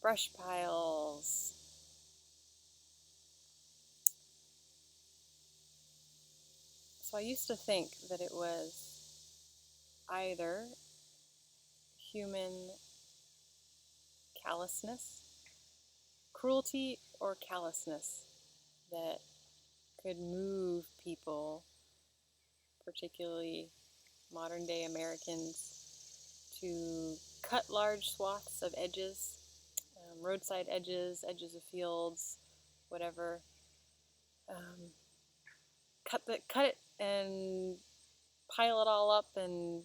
brush piles. So I used to think that it was either human callousness, cruelty or callousness that could move people, particularly modern day Americans, to cut large swaths of edges, roadside edges, edges of fields, whatever. Cut it and pile it all up and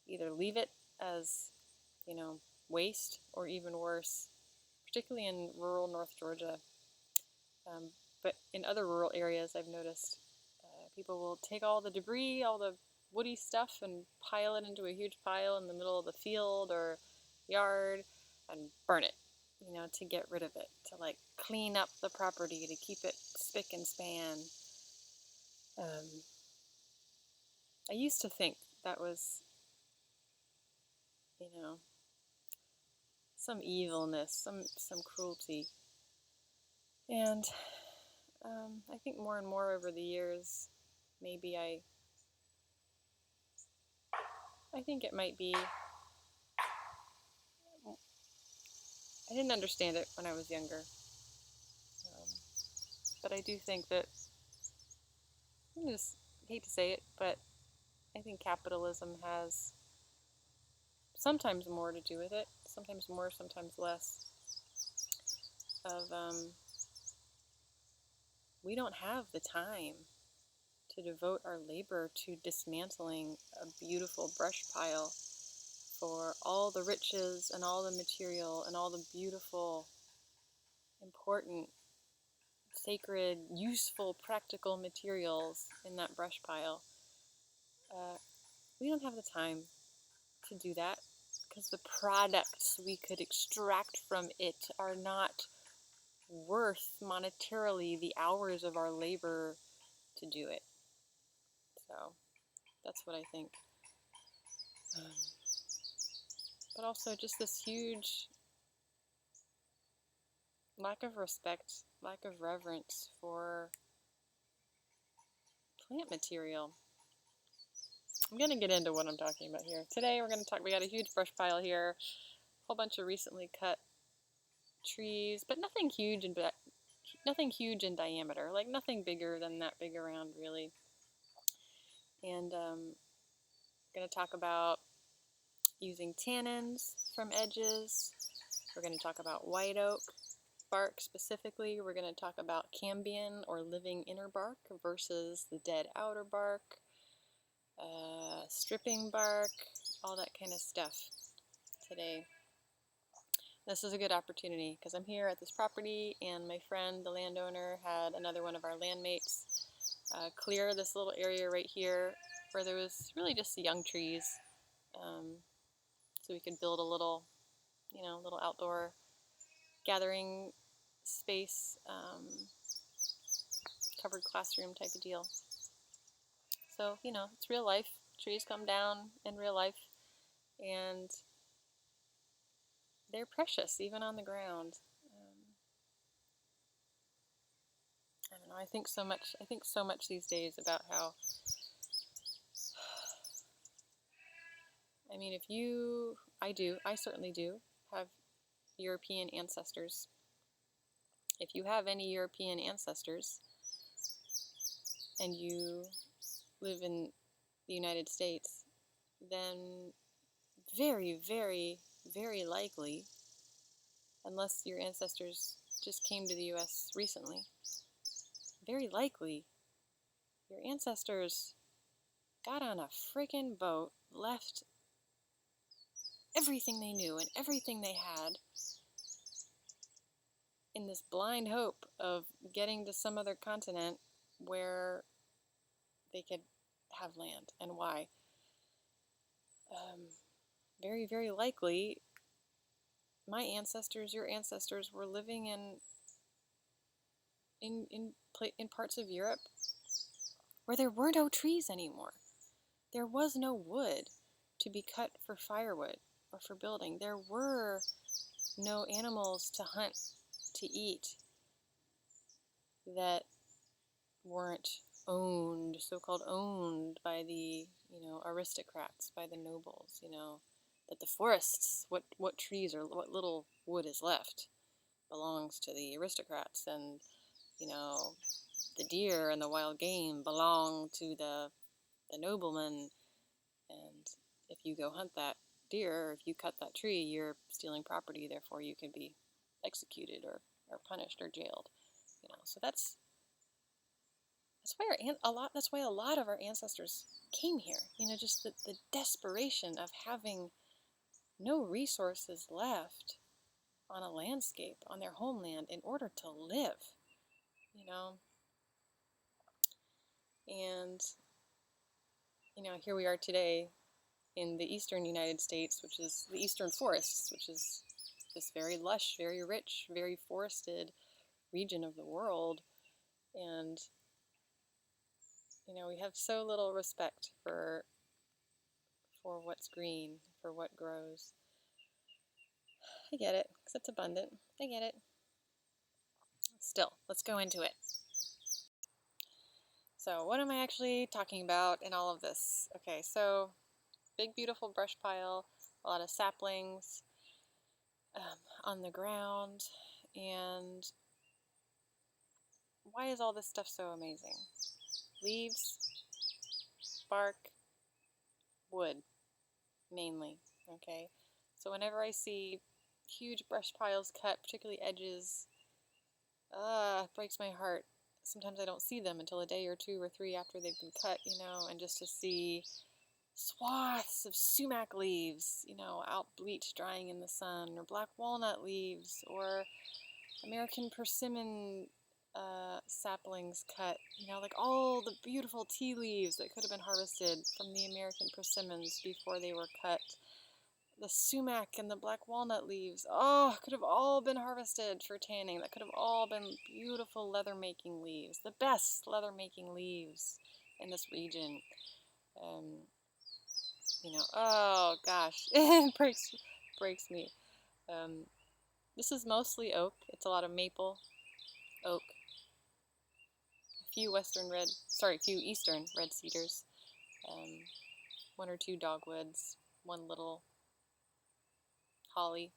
either leave it as, waste, or even worse, particularly in rural North Georgia. But in other rural areas, I've noticed people will take all the debris, all the woody stuff, and pile it into a huge pile in the middle of the field or yard and burn it, to get rid of it, to like clean up the property, to keep it spick and span. I used to think that was, some evilness, some cruelty. And I think more and more over the years, maybe I think it might be, I didn't understand it when I was younger. But I do think that, I just hate to say it, but I think capitalism has sometimes more to do with it, sometimes more, sometimes less, of we don't have the time to devote our labor to dismantling a beautiful brush pile for all the riches and all the material and all the beautiful, important, sacred, useful, practical materials in that brush pile. We don't have the time to do that because the products we could extract from it are not worth monetarily the hours of our labor to do it. So that's what I think. But also just this huge lack of respect, lack of reverence for plant material. I'm going to get into what I'm talking about here. Today we're going to talk, we got a huge brush pile here, a whole bunch of recently cut trees, but nothing huge in diameter, like nothing bigger than that big around, really. And I'm going to talk about using tannins from edges. We're going to talk about white oak bark specifically. We're going to talk about cambium, or living inner bark, versus the dead outer bark, stripping bark, all that kind of stuff today. This is a good opportunity because I'm here at this property and my friend, the landowner, had another one of our landmates clear this little area right here where there was really just the young trees, so we could build a little, little outdoor gathering space, covered classroom type of deal. So, it's real life. Trees come down in real life, and they're precious, even on the ground. I don't know, I think so much these days about how, I certainly do have European ancestors. If you have any European ancestors and you live in the United States, then very, very, very likely, unless your ancestors just came to the U.S. recently, very likely your ancestors got on a freaking boat, left everything they knew and everything they had in this blind hope of getting to some other continent where they could have land. And why? Very, very likely, my ancestors, your ancestors, were living in parts of Europe where there were no trees anymore. There was no wood to be cut for firewood or for building. There were no animals to hunt, to eat, that weren't owned, so-called owned by the, aristocrats, by the nobles, that the forests, what trees or what little wood is left belongs to the aristocrats, and, the deer and the wild game belong to the noblemen, and if you go hunt that deer, or if you cut that tree, you're stealing property, therefore you can be executed or punished or jailed. So that's why a lot of our ancestors came here. Just the desperation of having no resources left on a landscape, on their homeland, in order to live. And here we are today in the eastern United States, which is the eastern forests, which is this very lush, very rich, very forested region of the world. And we have so little respect for what's green, for what grows. I get it, because it's abundant. I get it. Still, let's go into it. So what am I actually talking about in all of this? Okay, so big beautiful brush pile, a lot of saplings on the ground, and why is all this stuff so amazing? Leaves, bark, wood, mainly, okay? So whenever I see huge brush piles cut, particularly edges, it breaks my heart. Sometimes I don't see them until a day or 2 or 3 after they've been cut, and just to see swaths of sumac leaves, out bleached, drying in the sun, or black walnut leaves, or American persimmon saplings cut, like all the beautiful tea leaves that could have been harvested from the American persimmons before they were cut. The sumac and the black walnut leaves, could have all been harvested for tanning. That could have all been beautiful leather-making leaves, the best leather-making leaves in this region. Oh gosh, it breaks me. This is mostly oak. It's a lot of maple, oak, a few eastern red cedars, 1 or 2 dogwoods, 1 little holly.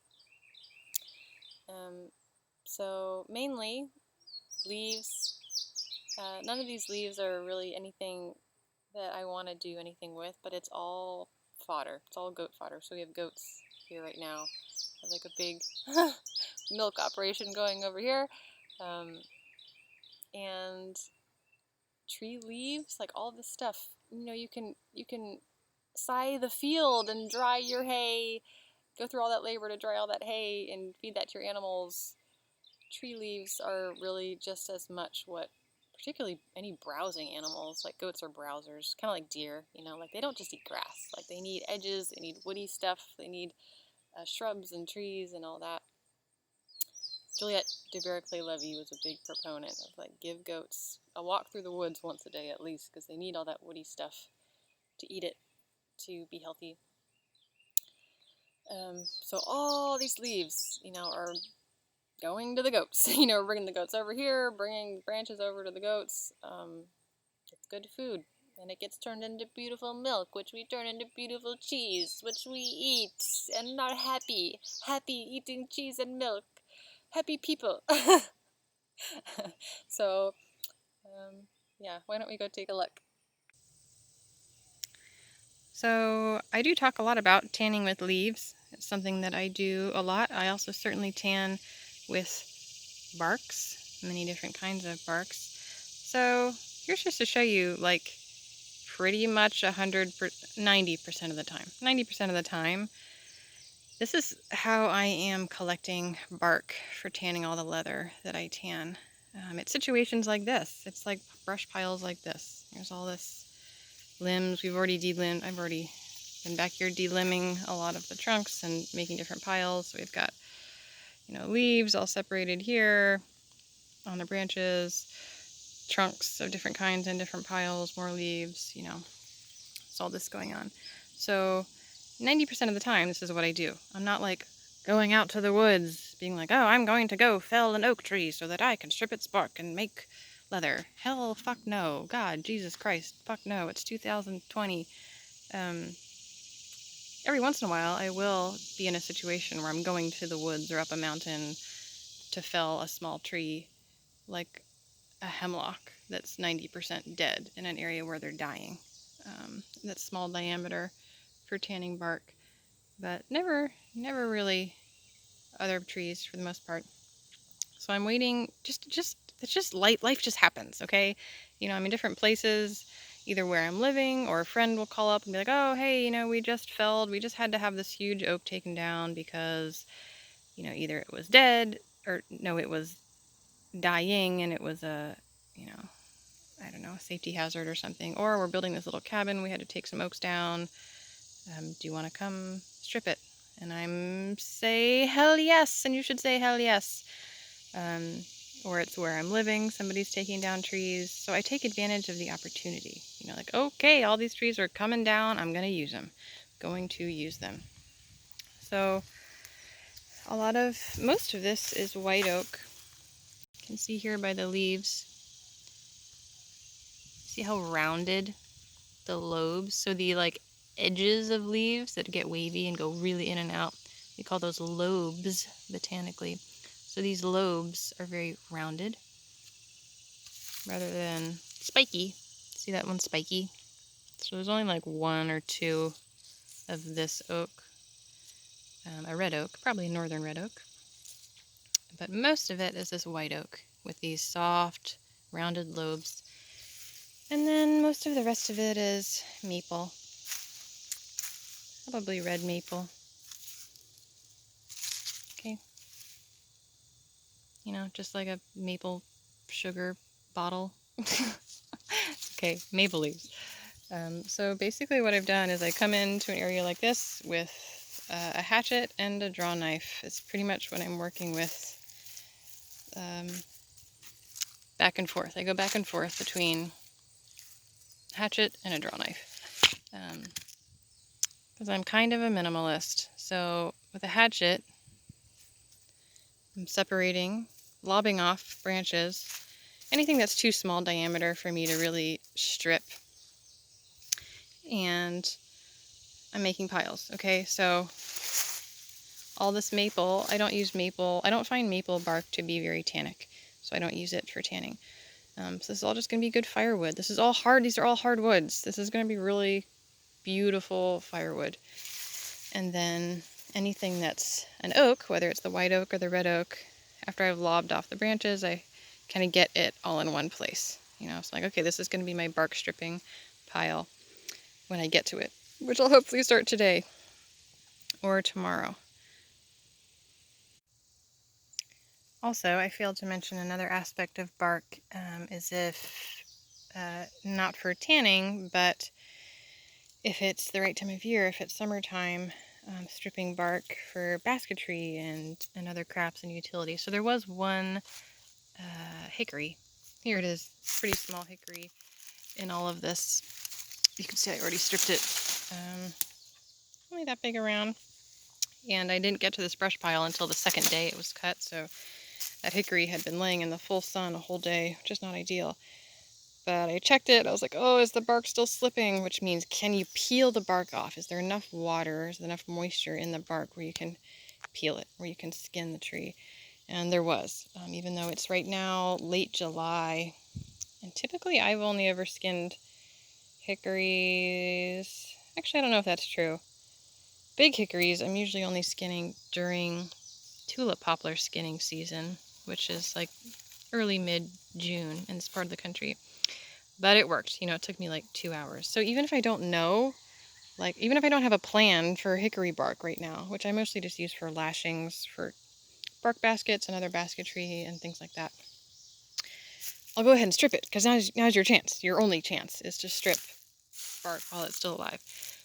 So mainly leaves. None of these leaves are really anything that I want to do anything with, but it's all fodder. It's all goat fodder. So we have goats here right now. There's like a big milk operation going over here. And tree leaves, like all this stuff. You can sow the field and dry your hay, go through all that labor to dry all that hay and feed that to your animals. Tree leaves are really just as much what, particularly any browsing animals, like goats are browsers, kind of like deer, like they don't just eat grass, like they need edges, they need woody stuff, they need shrubs and trees and all that. Juliette de Berkeley-Levy was a big proponent of like give goats a walk through the woods once a day at least, because they need all that woody stuff to eat it, to be healthy. So all these leaves, are going to the goats. Bringing the goats over here, bringing branches over to the goats. It's good food, and it gets turned into beautiful milk, which we turn into beautiful cheese, which we eat and are happy eating cheese and milk. Happy people. So, yeah, why don't we go take a look? So I do talk a lot about tanning with leaves. It's something that I do a lot. I also certainly tan with barks, many different kinds of barks. So here's just to show you, like, pretty much 90% of the time. 90% of the time, this is how I am collecting bark for tanning all the leather that I tan. It's situations like this. It's like brush piles like this. There's all this limbs. We've already delimbed. I've already been back here delimbing a lot of the trunks and making different piles. So we've got, leaves all separated here on the branches, trunks of different kinds in different piles, more leaves, it's all this going on. So 90% of the time, this is what I do. I'm not like going out to the woods, being like, oh, I'm going to go fell an oak tree so that I can strip its bark and make leather. Hell, fuck no. God, Jesus Christ, fuck no. It's 2020. Every once in a while, I will be in a situation where I'm going to the woods or up a mountain to fell a small tree, like a hemlock that's 90% dead in an area where they're dying. That's small diameter for tanning bark, but never really other trees for the most part. So I'm waiting. It's just life just happens, okay? You know, I'm in different places, either where I'm living or a friend will call up and be like, oh, hey, you know, we just had to have this huge oak taken down because, you know, either it was dead or no, it was dying and it was a, you know, I don't know, a safety hazard or something. Or we're building this little cabin. We had to take some oaks down. Do you want to come strip it? And I'm say hell yes, and you should say hell yes. Or it's where I'm living, somebody's taking down trees. So I take advantage of the opportunity. You know, like, okay, all these trees are coming down. I'm going to use them. Going to use them. So most of this is white oak. You can see here by the leaves. See how rounded the lobes? So the like edges of leaves that get wavy and go really in and out. We call those lobes botanically. So these lobes are very rounded rather than spiky. See that one spiky? So there's only like one or two of this oak, a red oak, probably a northern red oak. But most of it is this white oak with these soft, rounded lobes. And then most of the rest of it is maple. Probably red maple. Okay. You know, just like a maple sugar bottle. Okay, maple leaves. So basically what I've done is I come into an area like this with a hatchet and a drawknife. It's pretty much what I'm working with. Back and forth. I go back and forth between hatchet and a drawknife. Because I'm kind of a minimalist. So with a hatchet, I'm separating, lobbing off branches, anything that's too small diameter for me to really strip. And I'm making piles, okay? So all this maple, I don't find maple bark to be very tannic, so I don't use it for tanning. So this is all just going to be good firewood. These are all hard woods. This is going to be really beautiful firewood. And then anything that's an oak, whether it's the white oak or the red oak, after I've lobbed off the branches, I kind of get it all in one place. You know, it's like, okay, this is going to be my bark stripping pile when I get to it, which I'll hopefully start today or tomorrow. Also, I failed to mention another aspect of bark is if, not for tanning, but if it's the right time of year, if it's summertime, stripping bark for basketry and other crafts and utilities. So there was one hickory. Here it is, pretty small hickory in all of this. You can see I already stripped it. Only that big around. And I didn't get to this brush pile until the second day it was cut, so that hickory had been laying in the full sun a whole day, which is not ideal. But I checked it, I was like, oh, is the bark still slipping? Which means, can you peel the bark off? Is there enough water, is there enough moisture in the bark where you can peel it, where you can skin the tree? And there was, even though it's right now late July. And typically I've only ever skinned hickories. Actually, I don't know if that's true. Big hickories, I'm usually only skinning during tulip poplar skinning season, which is like early mid-June in this part of the country. But it worked. You know, it took me like 2 hours. So even if I don't know, like even if I don't have a plan for hickory bark right now, which I mostly just use for lashings, for bark baskets and other basketry and things like that, I'll go ahead and strip it, because now's your chance. Your only chance is to strip bark while it's still alive.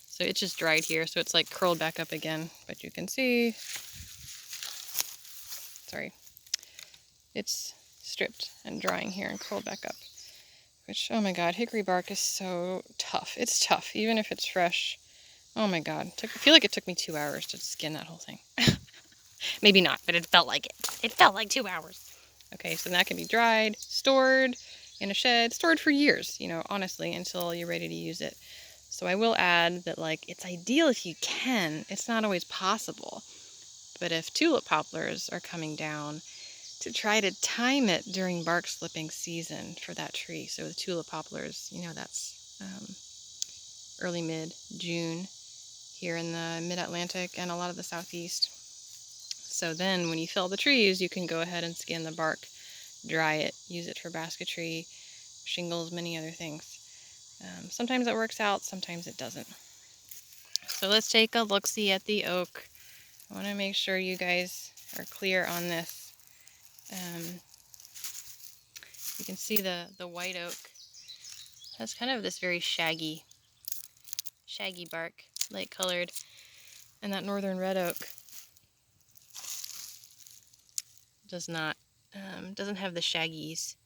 So it just dried here, so it's like curled back up again. But you can see, sorry, it's stripped and drying here and curled back up. Which, oh my god, hickory bark is so tough. It's tough, even if it's fresh. Oh my god, I feel like it took me 2 hours to skin that whole thing. Maybe not, but it felt like it. It felt like 2 hours. Okay, so that can be dried, stored in a shed, stored for years, you know, honestly, until you're ready to use it. So I will add that, like, it's ideal if you can. It's not always possible. But if tulip poplars are coming down, to try to time it during bark slipping season for that tree. So the tulip poplars, you know, that's early mid-June here in the mid-Atlantic and a lot of the southeast. So then when you fill the trees, you can go ahead and skin the bark, dry it, use it for basketry, shingles, many other things. Sometimes it works out, sometimes it doesn't. So let's take a look-see at the oak. I want to make sure you guys are clear on this. You can see the white oak has kind of this very shaggy bark, light colored, and that northern red oak does not, doesn't have the shaggies.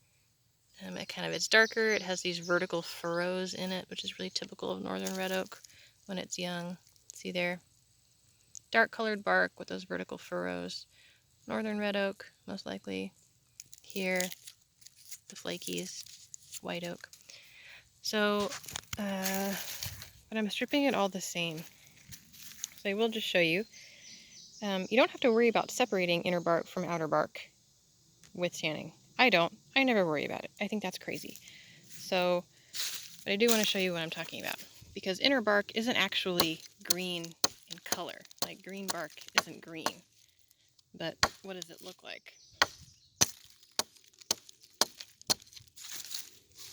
It's darker. It has these vertical furrows in it, which is really typical of northern red oak when it's young. See there? Dark colored bark with those vertical furrows. Northern red oak, most likely. Here, the flakies, white oak. So, but I'm stripping it all the same. So I will just show you. You don't have to worry about separating inner bark from outer bark with tanning. I don't. I never worry about it. I think that's crazy. So, but I do want to show you what I'm talking about. Because inner bark isn't actually green in color. Like, green bark isn't green. But what does it look like?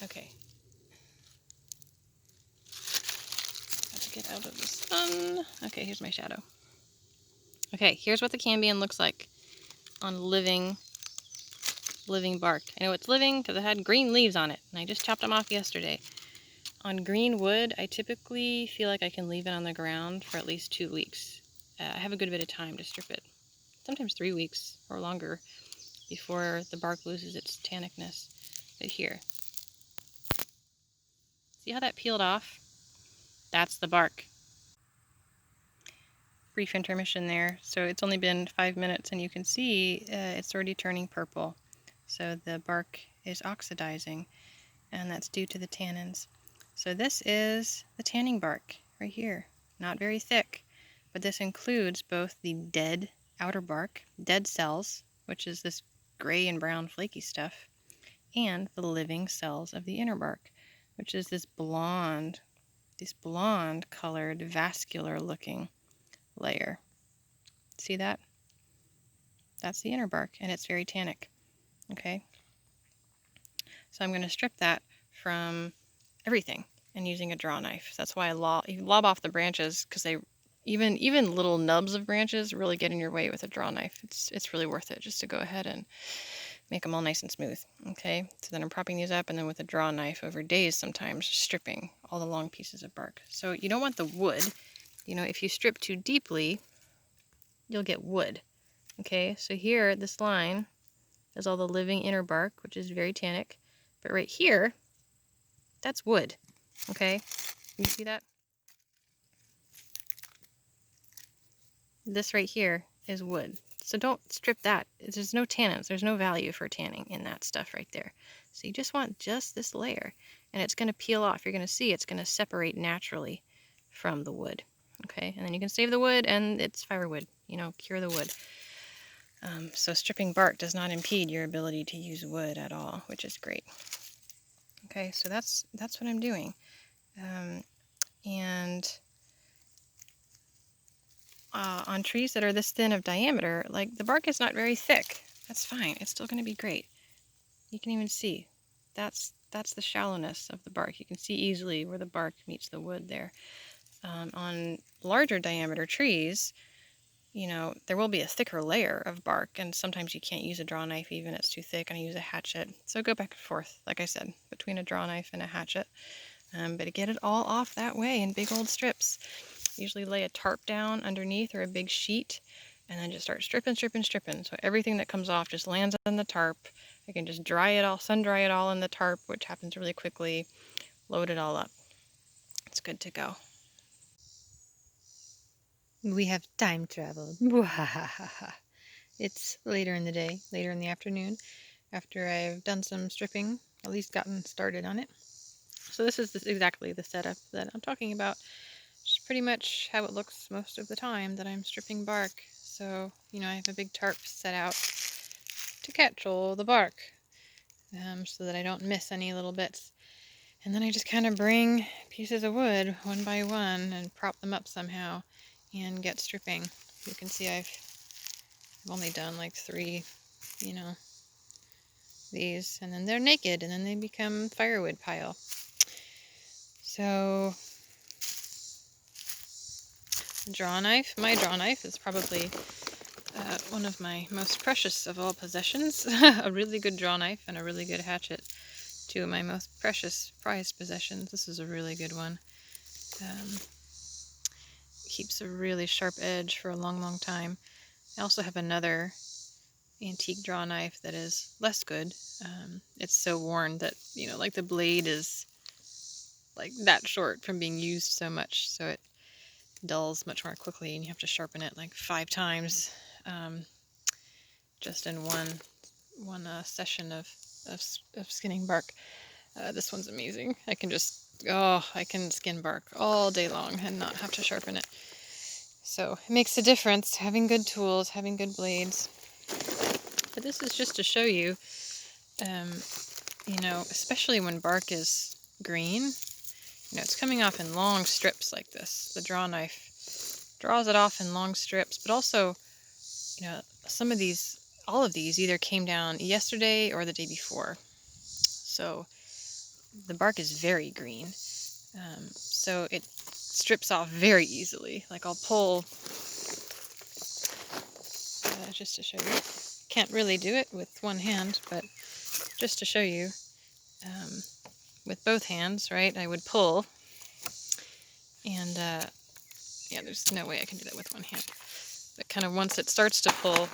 Okay. Have to get out of the sun. Okay, here's my shadow. Okay, here's what the cambium looks like on living bark. I know it's living because it had green leaves on it, and I just chopped them off yesterday. On green wood, I typically feel like I can leave it on the ground for at least 2 weeks. I have a good bit of time to strip it. Sometimes 3 weeks or longer before the bark loses its tannicness. But here, see how that peeled off? That's the bark. Brief intermission there. So it's only been 5 minutes, and you can see it's already turning purple. So the bark is oxidizing, and that's due to the tannins. So this is the tanning bark right here. Not very thick, but this includes both the dead outer bark, dead cells, which is this gray and brown flaky stuff, and the living cells of the inner bark, which is this blonde colored, vascular looking layer. See that? That's the inner bark, and it's very tannic. Okay? So I'm going to strip that from everything and using a drawknife. That's why you lob off the branches, because they even little nubs of branches really get in your way with a drawknife. It's really worth it just to go ahead and make them all nice and smooth. Okay, so then I'm propping these up, and then with a drawknife over days sometimes stripping all the long pieces of bark. So you don't want the wood. You know, if you strip too deeply, you'll get wood. Okay, so here this line is all the living inner bark, which is very tannic, but right here, that's wood. Okay, you see that? This right here is wood. So don't strip that. There's no tannins. There's no value for tanning in that stuff right there. So you just want just this layer, and it's going to peel off. You're going to see it's going to separate naturally from the wood. Okay, and then you can save the wood, and it's firewood. You know, cure the wood. So stripping bark does not impede your ability to use wood at all, which is great. Okay, so that's what I'm doing. And on trees that are this thin of diameter, like, the bark is not very thick. That's fine. It's still going to be great. You can even see. That's the shallowness of the bark. You can see easily where the bark meets the wood there. On larger diameter trees, you know, there will be a thicker layer of bark, and sometimes you can't use a drawknife even. It's too thick, and I use a hatchet. So go back and forth, like I said, between a drawknife and a hatchet. But to get it all off that way in big old strips, usually lay a tarp down underneath or a big sheet, and then just start stripping. So everything that comes off just lands on the tarp. I can just dry it all, sun dry it all in the tarp, which happens really quickly. Load it all up. It's good to go. We have time traveled. It's later in the day, later in the afternoon, after I've done some stripping, at least gotten started on it. So this is exactly the setup that I'm talking about. It's pretty much how it looks most of the time that I'm stripping bark. So, I have a big tarp set out to catch all the bark, so that I don't miss any little bits. And then I just kind of bring pieces of wood one by one and prop them up somehow and get stripping. You can see I've only done like 3, these, and then they're naked, and then they become firewood pile. So my draw knife is probably one of my most precious of all possessions. A really good draw knife and a really good hatchet. 2 of my most precious prized possessions. This is a really good one. Keeps a really sharp edge for a long time. I also have another antique draw knife that is less good. It's so worn that, like the blade is like that short from being used so much, so it dulls much more quickly, and you have to sharpen it like 5 times just in one session of skinning bark. This one's amazing. I can skin bark all day long and not have to sharpen it. So it makes a difference having good tools, having good blades. But this is just to show you, especially when bark is green, it's coming off in long strips like this. The draw knife draws it off in long strips, but also, all of these either came down yesterday or the day before. So the bark is very green. So it strips off very easily. Like I'll pull, just to show you. Can't really do it with one hand, but just to show you, with both hands, right, I would pull, and there's no way I can do that with one hand. But kind of once it starts to pull,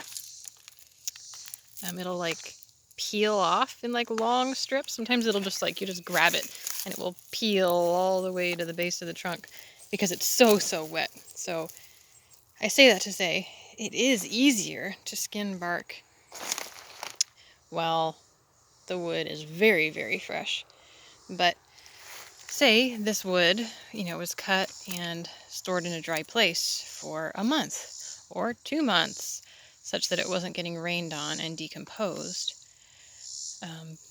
it'll like peel off in like long strips. Sometimes it'll just you just grab it and it will peel all the way to the base of the trunk because it's so wet. So I say that to say it is easier to skin bark while the wood is very, very fresh. But say this wood, was cut and stored in a dry place for a month or 2 months, such that it wasn't getting rained on and decomposed,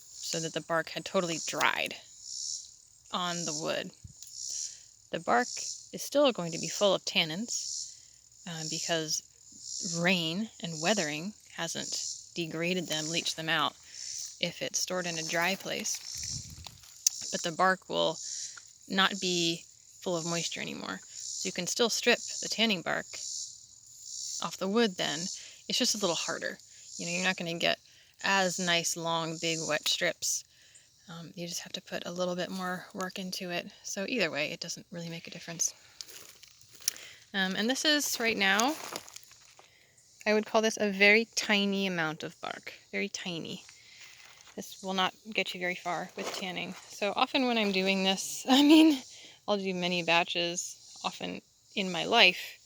so that the bark had totally dried on the wood. The bark is still going to be full of tannins, because rain and weathering hasn't degraded them, leached them out, if it's stored in a dry place. But the bark will not be full of moisture anymore. So you can still strip the tanning bark off the wood then. It's just a little harder. You're not going to get as nice, long, big, wet strips. You just have to put a little bit more work into it. So either way, it doesn't really make a difference. And this is, right now, I would call this a very tiny amount of bark. Very tiny. This will not get you very far with tanning. So often when I'm doing this, I'll do many batches. Often in my life,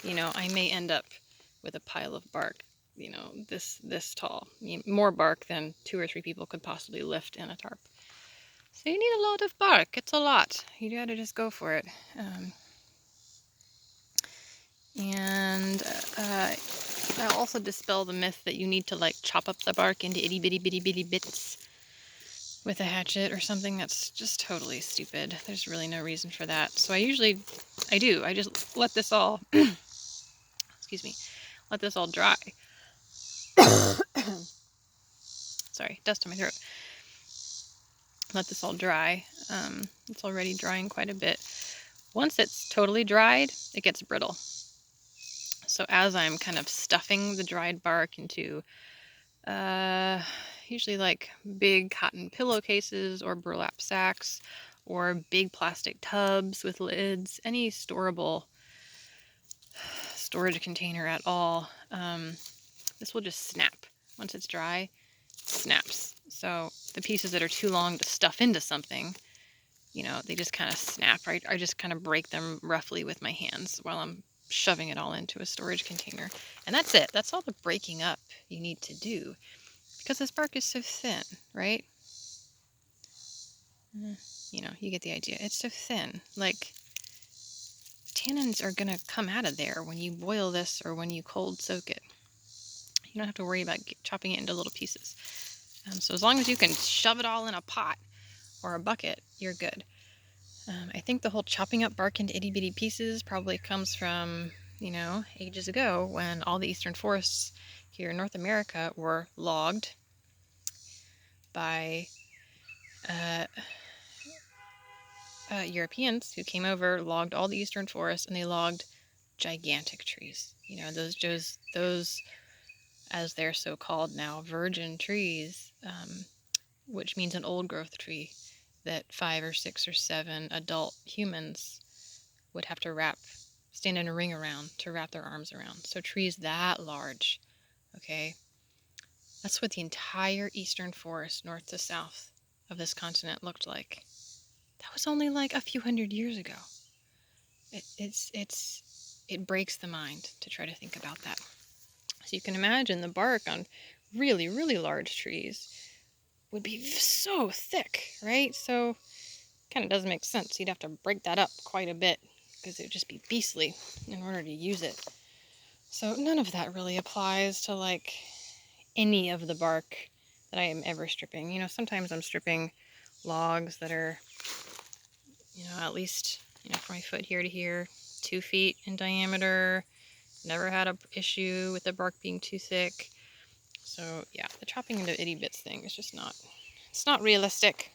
I may end up with a pile of bark, this tall. More bark than 2 or 3 people could possibly lift in a tarp. So you need a lot of bark. It's a lot. You gotta just go for it. I'll also dispel the myth that you need to chop up the bark into itty bitty bits with a hatchet or something. That's just totally stupid. There's really no reason for that. So I just let this all, excuse me, let this all dry. Sorry, dust on my throat. Let this all dry. It's already drying quite a bit. Once it's totally dried, it gets brittle. So as I'm kind of stuffing the dried bark into usually big cotton pillowcases or burlap sacks or big plastic tubs with lids, any storable storage container at all, this will just snap. Once it's dry, it snaps. So the pieces that are too long to stuff into something, they just kind of snap, right? I just kind of break them roughly with my hands while I'm shoving it all into a storage container. And that's it. That's all the breaking up you need to do, because this bark is so thin, right? You get the idea. It's so thin. Like, tannins are going to come out of there when you boil this or when you cold soak it. You don't have to worry about chopping it into little pieces. So as long as you can shove it all in a pot or a bucket, you're good. I think the whole chopping up bark into itty bitty pieces probably comes from, ages ago when all the eastern forests here in North America were logged by Europeans who came over, logged all the eastern forests, and they logged gigantic trees. Those, as they're so called now, virgin trees, which means an old growth tree that 5 or 6 or 7 adult humans would have to stand in a ring around to wrap their arms around. So trees that large, okay? That's what the entire eastern forest, north to south of this continent looked like. That was only like a few hundred years ago. It breaks the mind to try to think about that. So you can imagine the bark on really, really large trees would be so thick, right? So kind of doesn't make sense. You'd have to break that up quite a bit because it would just be beastly in order to use it. So none of that really applies to like any of the bark that I am ever stripping. Sometimes I'm stripping logs that are, at least, from my foot here to here, 2 feet in diameter. Never had a issue with the bark being too thick. So yeah, the chopping into itty bits thing is just it's not realistic.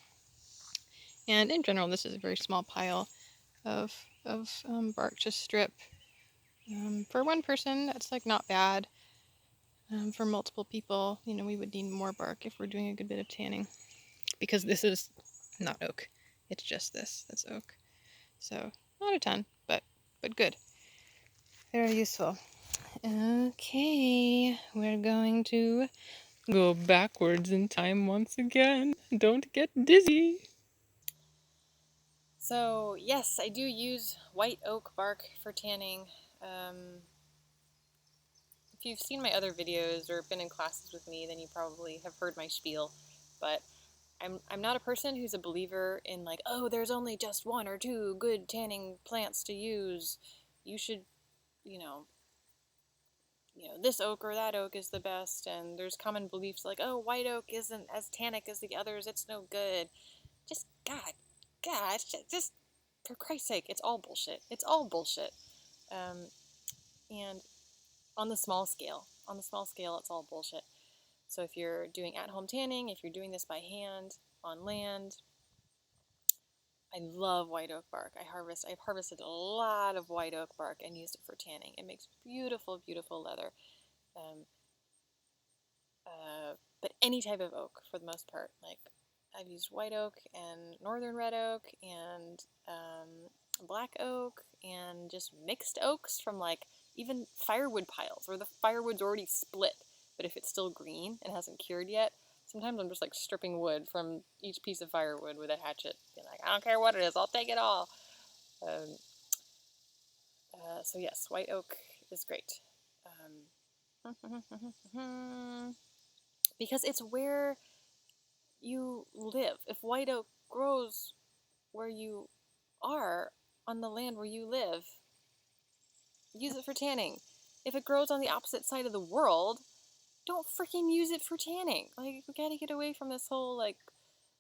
And in general, this is a very small pile of bark to strip. For one person, that's like not bad. For multiple people, we would need more bark if we're doing a good bit of tanning, because this is not oak. It's just this. That's oak. So not a ton, but good. Very useful. Okay, we're going to go backwards in time once again. Don't get dizzy. So yes, I do use white oak bark for tanning. If you've seen my other videos or been in classes with me, then you probably have heard my spiel. But I'm not a person who's a believer in like, oh, there's only just 1 or 2 good tanning plants to use. You should, this oak or that oak is the best. And there's common beliefs like, oh, white oak isn't as tannic as the others. It's no good. Just just for Christ's sake, it's all bullshit. It's all bullshit. And on the small scale, it's all bullshit. So if you're doing at-home tanning, if you're doing this by hand on land, I love white oak bark. I've harvested a lot of white oak bark and used it for tanning. It makes beautiful, beautiful leather. But any type of oak, for the most part, like I've used white oak and northern red oak and black oak and just mixed oaks from like even firewood piles where the firewood's already split, but if it's still green and hasn't cured yet, sometimes I'm just like stripping wood from each piece of firewood with a hatchet. Being like, I don't care what it is, I'll take it all. So yes, white oak is great. Because it's where you live. If white oak grows where you are, on the land where you live, use it for tanning. If it grows on the opposite side of the world, don't freaking use it for tanning. Like, we gotta get away from this whole, like,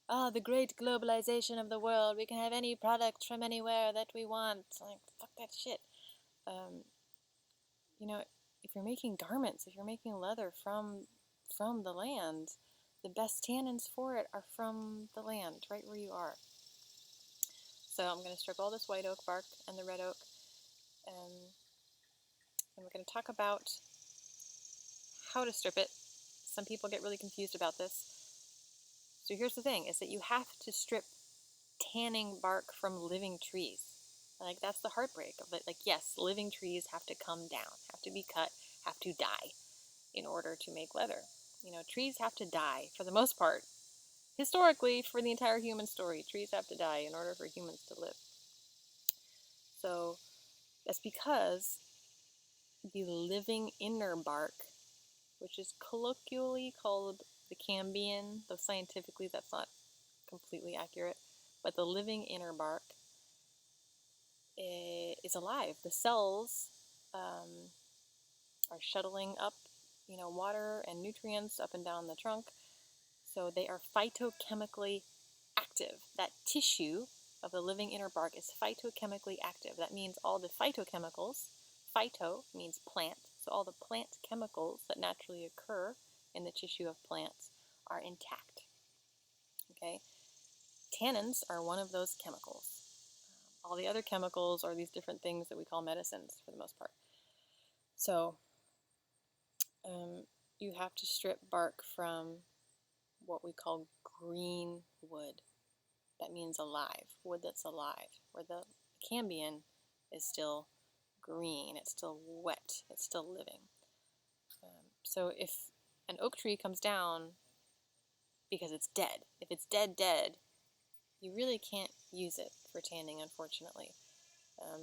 the great globalization of the world. We can have any product from anywhere that we want. Like, fuck that shit. If you're making garments, if you're making leather from the land, the best tannins for it are from the land, right where you are. So I'm going to strip all this white oak bark and the red oak, and we're going to talk about how to strip it. Some people get really confused about this. So here's the thing, is that you have to strip tanning bark from living trees. Like, that's the heartbreak of it. Like, yes, living trees have to come down, have to be cut, have to die in order to make leather. Trees have to die for the most part. Historically, for the entire human story, trees have to die in order for humans to live. So that's because the living inner bark, which is colloquially called the cambium, though scientifically that's not completely accurate, but the living inner bark is alive. The cells are shuttling up, water and nutrients up and down the trunk, so they are phytochemically active. That tissue of the living inner bark is phytochemically active. That means all the phytochemicals, phyto means plant, so all the plant chemicals that naturally occur in the tissue of plants are intact. Okay? Tannins are one of those chemicals. All the other chemicals are these different things that we call medicines for the most part. So you have to strip bark from what we call green wood. That means alive, wood that's alive, where the cambium is still green, it's still wet, it's still living. So if an oak tree comes down because it's dead, if it's dead, you really can't use it for tanning, unfortunately.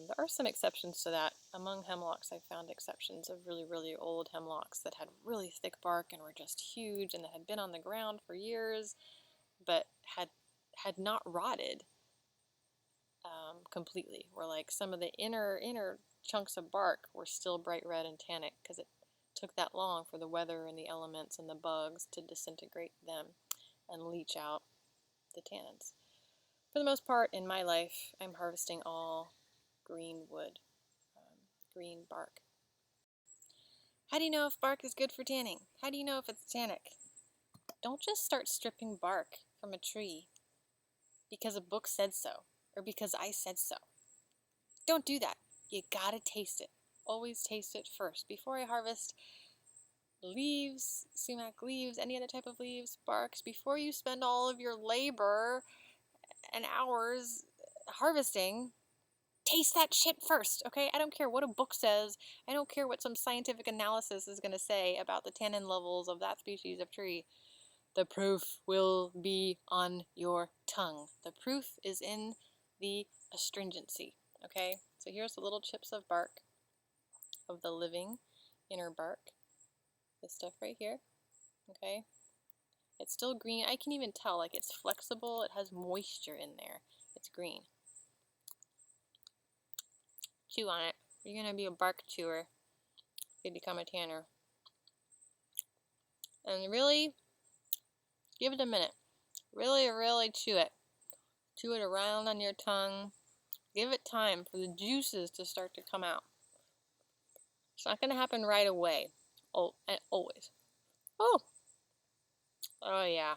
There are some exceptions to that. Among hemlocks, I found exceptions of really, really old hemlocks that had really thick bark and were just huge and that had been on the ground for years, but had not rotted completely. Where like some of the inner chunks of bark were still bright red and tannic because it took that long for the weather and the elements and the bugs to disintegrate them and leach out the tannins. For the most part, in my life, I'm harvesting all green wood, green bark. How do you know if bark is good for tanning? How do you know if it's tannic? Don't just start stripping bark from a tree because a book said so or because I said so. Don't do that. You gotta taste it. Always taste it first. Before I harvest leaves, sumac leaves, any other type of leaves, barks, before you spend all of your labor and hours harvesting, taste that shit first, okay? I don't care what a book says. I don't care what some scientific analysis is going to say about the tannin levels of that species of tree. The proof will be on your tongue. The proof is in the astringency, okay? So here's the little chips of bark, of the living inner bark. This stuff right here, okay? It's still green. I can even tell, like, it's flexible. It has moisture in there. It's green. Chew on it. You're going to be a bark chewer if you become a tanner. And really, give it a minute. Really, really chew it. Chew it around on your tongue. Give it time for the juices to start to come out. It's not going to happen right away. Always. Oh! Oh, yeah.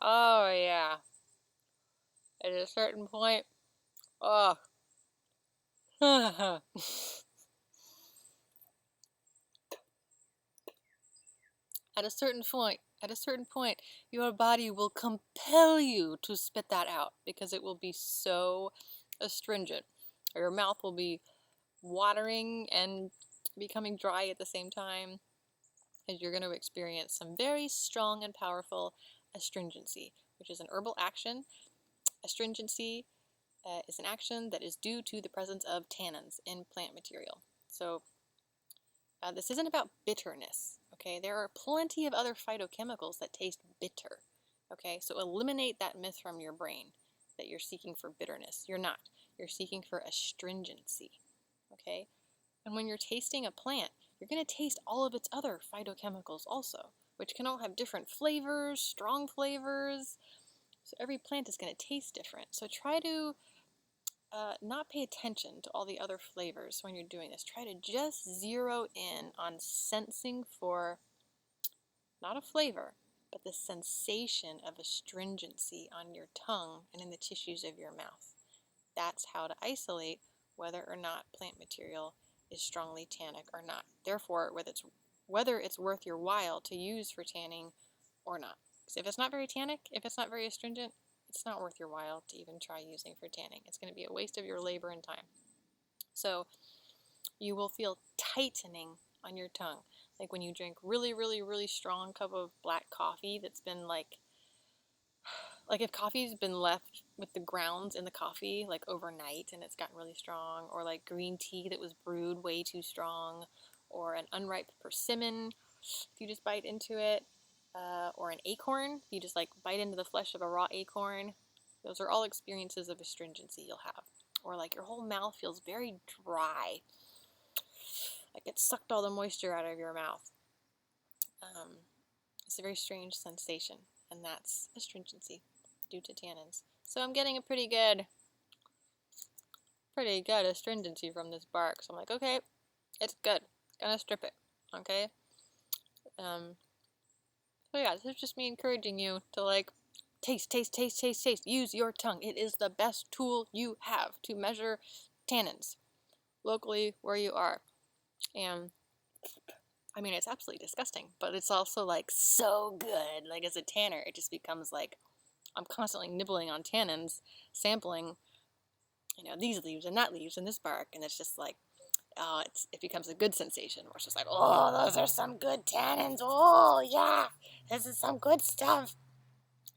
Oh, yeah. At a certain point, oh. At a certain point, your body will compel you to spit that out because it will be so astringent. Your mouth will be watering and becoming dry at the same time, as you're going to experience some very strong and powerful astringency, which is an herbal action. Astringency is an action that is due to the presence of tannins in plant material. So this isn't about bitterness, okay? There are plenty of other phytochemicals that taste bitter, okay? So eliminate that myth from your brain that you're seeking for bitterness. You're not. You're seeking for astringency, okay? And when you're tasting a plant, you're going to taste all of its other phytochemicals also, which can all have different flavors, strong flavors. So every plant is going to taste different. So try to not pay attention to all the other flavors when you're doing this. Try to just zero in on sensing for not a flavor, but the sensation of astringency on your tongue and in the tissues of your mouth. That's how to isolate whether or not plant material is strongly tannic or not. Therefore, whether it's worth your while to use for tanning or not. Because if it's not very tannic, if it's not very astringent, it's not worth your while to even try using for tanning. It's going to be a waste of your labor and time. So you will feel tightening on your tongue. Like when you drink really, really, really strong cup of black coffee that's been like if coffee's been left with the grounds in the coffee like overnight and it's gotten really strong, or like green tea that was brewed way too strong, or an unripe persimmon, if you just bite into it, or an acorn, if you just like bite into the flesh of a raw acorn. Those are all experiences of astringency you'll have. Or like your whole mouth feels very dry, like it sucked all the moisture out of your mouth. It's a very strange sensation, and that's astringency due to tannins. So I'm getting a pretty good astringency from this bark. So I'm like, okay, it's good. Gonna strip it. Okay. So yeah, this is just me encouraging you to like taste. Use your tongue. It is the best tool you have to measure tannins locally where you are. And I mean, it's absolutely disgusting, but it's also like so good. Like as a tanner, it just becomes like I'm constantly nibbling on tannins, sampling, these leaves and that leaves and this bark, and it's just like, it becomes a good sensation where it's just like, oh, those are some good tannins. Oh yeah, this is some good stuff.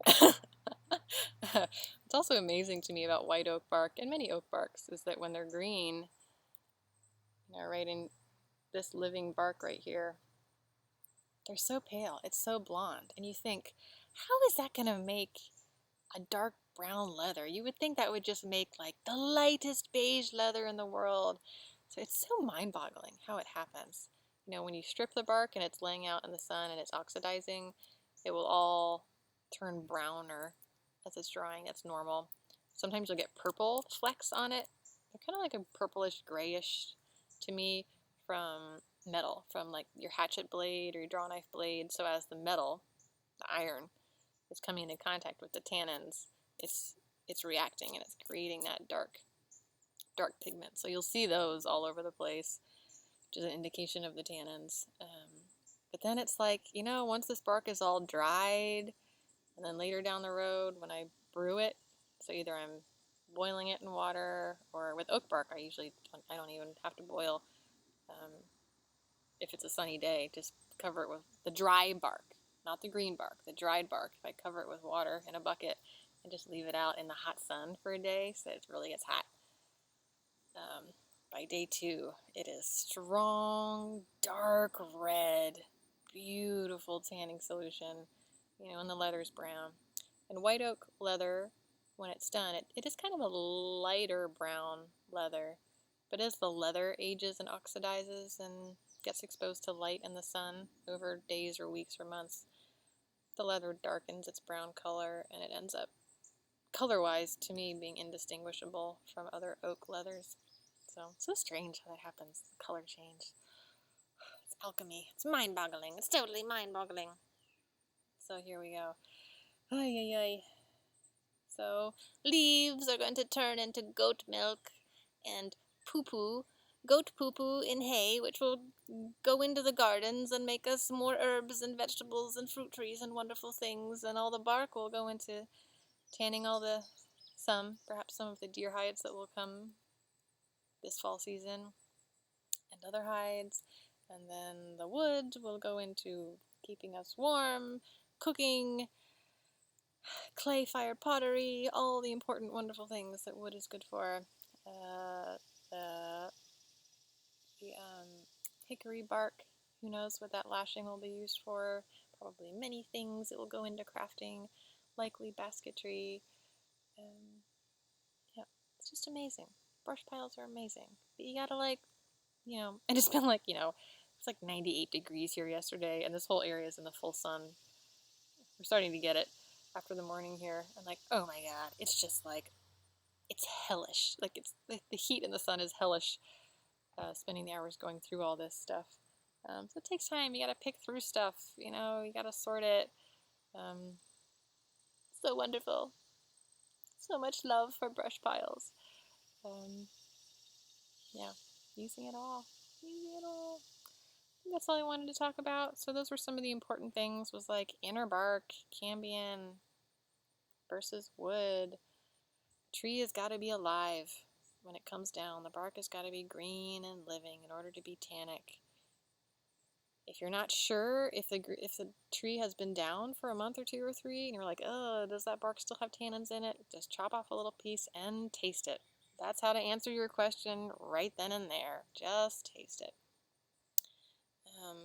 It's also amazing to me about white oak bark and many oak barks is that when they're green, right in this living bark right here, they're so pale. It's so blonde. And you think, how is that going to make a dark brown leather? You would think that would just make like the lightest beige leather in the world. So it's so mind-boggling how it happens. When you strip the bark and it's laying out in the sun and it's oxidizing, it will all turn browner as it's drying. That's normal. Sometimes you'll get purple flecks on it. They're kind of like a purplish grayish to me from metal, from like your hatchet blade or your drawknife blade. So as the metal, the iron, is coming into contact with the tannins, it's reacting and it's creating that dark pigment. So you'll see those all over the place, which is an indication of the tannins. But then it's like, once this bark is all dried, and then later down the road when I brew it, so either I'm boiling it in water, or with oak bark I don't even have to boil. If it's a sunny day, just cover it with the dry bark, not the green bark, the dried bark. If I cover it with water in a bucket and just leave it out in the hot sun for a day so it really gets hot. By day 2, it is strong, dark red, beautiful tanning solution, and the leather's brown. And white oak leather, when it's done, it is kind of a lighter brown leather. But as the leather ages and oxidizes and gets exposed to light and the sun over days or weeks or months, the leather darkens its brown color, and it ends up, color-wise, to me, being indistinguishable from other oak leathers. So strange how that happens, the color change. It's alchemy. It's mind-boggling. It's totally mind-boggling. So here we go. Ay, ay, ay. So leaves are going to turn into goat milk and poo-poo, goat poo-poo in hay, which will go into the gardens and make us more herbs and vegetables and fruit trees and wonderful things, and all the bark will go into tanning perhaps some of the deer hides that will come this fall season, and other hides, and then the wood will go into keeping us warm, cooking, clay-fired pottery, all the important, wonderful things that wood is good for. The hickory bark, who knows what that lashing will be used for? Probably many things. It will go into crafting, likely basketry. Yeah, it's just amazing. Brush piles are amazing. But you gotta and it's been it's like 98 degrees here yesterday, and this whole area is in the full sun. We're starting to get it after the morning here, and oh my god, it's just it's hellish. It's the heat in the sun is hellish. Spending the hours going through all this stuff. So it takes time. You gotta pick through stuff. You gotta sort it. So wonderful. So much love for brush piles. Yeah, using it all. That's all I wanted to talk about. So those were some of the important things. Was inner bark, cambium versus wood. The tree has got to be alive when it comes down. The bark has got to be green and living in order to be tannic. If you're not sure if the tree has been down for a month or 2 or 3, and you're like, oh, does that bark still have tannins in it? Just chop off a little piece and taste it. That's how to answer your question right then and there. Just taste it. Yep,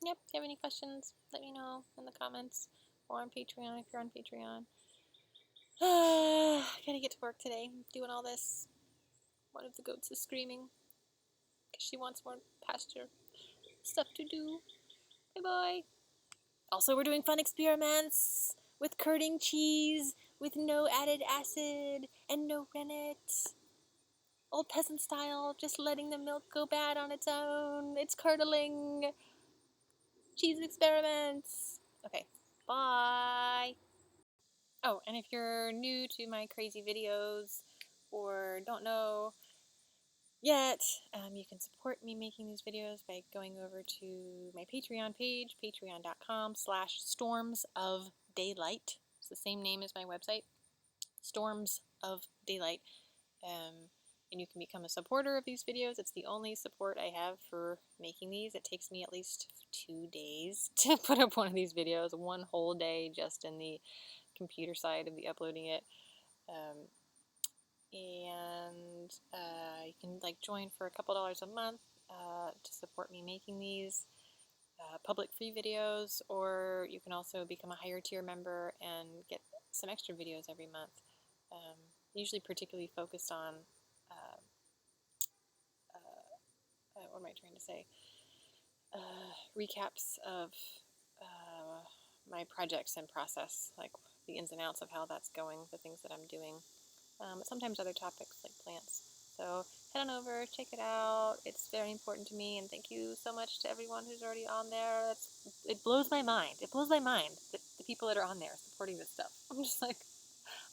if you have any questions, let me know in the comments or on Patreon if you're on Patreon. Gotta get to work today, doing all this. One of the goats is screaming because she wants more pasture stuff to do. Bye-bye. Also, we're doing fun experiments with curding cheese with no added acid and no rennet. Old peasant style, just letting the milk go bad on its own. It's curdling. Cheese experiments. Okay, bye. Oh, and if you're new to my crazy videos or don't know yet, you can support me making these videos by going over to my Patreon page, patreon.com/stormsofdaylight. It's the same name as my website, Storms of Daylight. And you can become a supporter of these videos. It's the only support I have for making these. It takes me at least 2 days to put up one of these videos, one whole day just in the computer side of the uploading it. And you can join for a couple dollars a month to support me making these public free videos, or you can also become a higher tier member and get some extra videos every month, usually particularly focused on what am I trying to say? Recaps of my projects and process, like the ins and outs of how that's going, the things that I'm doing. Sometimes other topics like plants. So head on over, check it out. It's very important to me, and thank you so much to everyone who's already on there. It blows my mind. It blows my mind that the people that are on there supporting this stuff. I'm just like,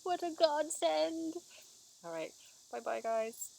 what a godsend. All right, bye-bye, guys.